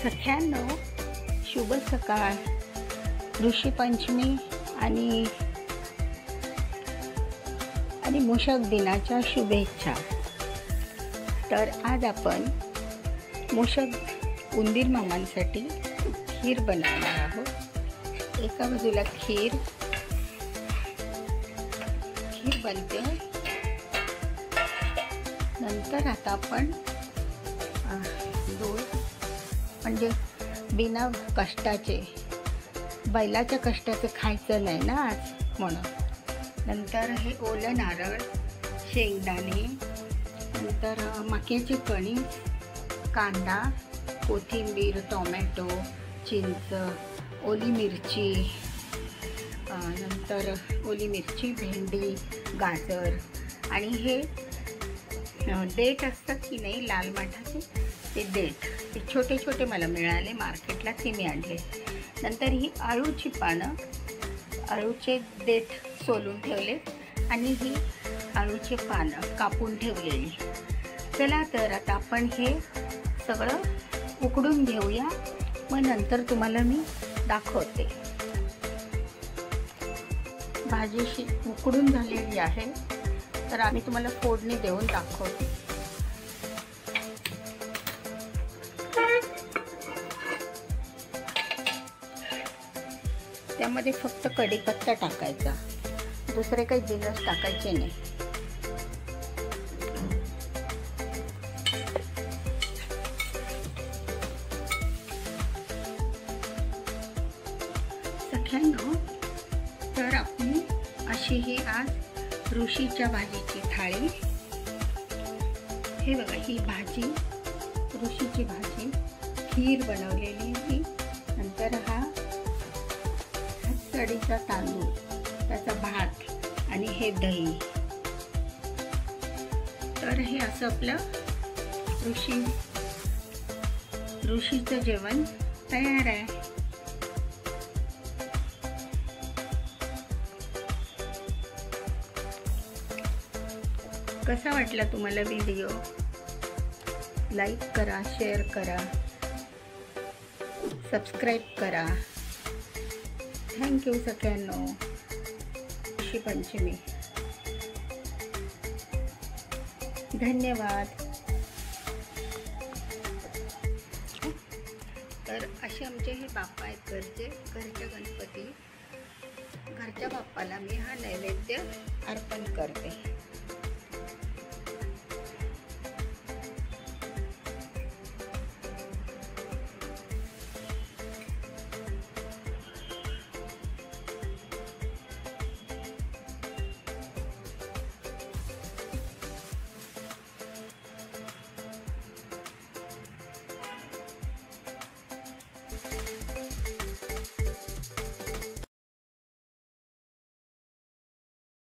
सख्यांनो, शुभ सकाळ. ऋषीपंचमी आणि मूषक दिनाच्या शुभेच्छा. तर आज आपण मूषक उंदीर मामांसाठी खीर बनवणार आहोत. एका बाजूला खीर बनते. नंतर आता आपण दूध, म्हणजे बिना कष्टाचे, बैलाच्या कष्टाचं खायचं नाही ना आज, म्हणून. नंतर हे ओलं नारळ, शेंगदाणे, नंतर मक्याची कणीस, कांदा, कोथिंबीर, टोमॅटो, चिंच, ओली मिरची, नंतर ओली मिरची, भेंडी, गाजर आणि हे देठ असतात की नाही लाल माठाचे, ते देठ, ते छोटे छोटे मला मिळाले मार्केटला, ते मी आणले. नंतर ही अळूची पानं, अळूचे देठ सोलून ठेवले आणि ही अळूचे पानं कापून ठेवलेली. चला तर आता आपण हे सगळं उकडून घेऊया, मग नंतर तुम्हाला मी दाखवते. भाजीशी उकडून झालेली आहे, तर आम्ही तुम्हाला फोडणी देऊन दाखवते. त्यामध्ये फक्त कढीपत्ता टाकायचा, दुसरे काही जिन्नस टाकायचे नाही. सख्यांनो, तर आपण अशी ही आज ऋषीच्या भाजीची थाळी. हे बघा, ही भाजी, ऋषीची भाजी, खीर बनवलेली ही. नंतर हा चडीचा तांदूळ, त्याचा भात आणि हे दही. तर हे असं आपलं ऋषीचं जेवण तयार आहे. कसा वाटला तुम्हाला व्हिडिओ? लाईक करा, शेअर करा, सबस्क्राईब करा. थँक्यू सगळ्यांनो. ऋषीपंचमी, धन्यवाद. तर असे आमचे हे बाप्पा आहेत घरच्या गणपती. घरच्या बाप्पाला मी हा नैवेद्य अर्पण करते.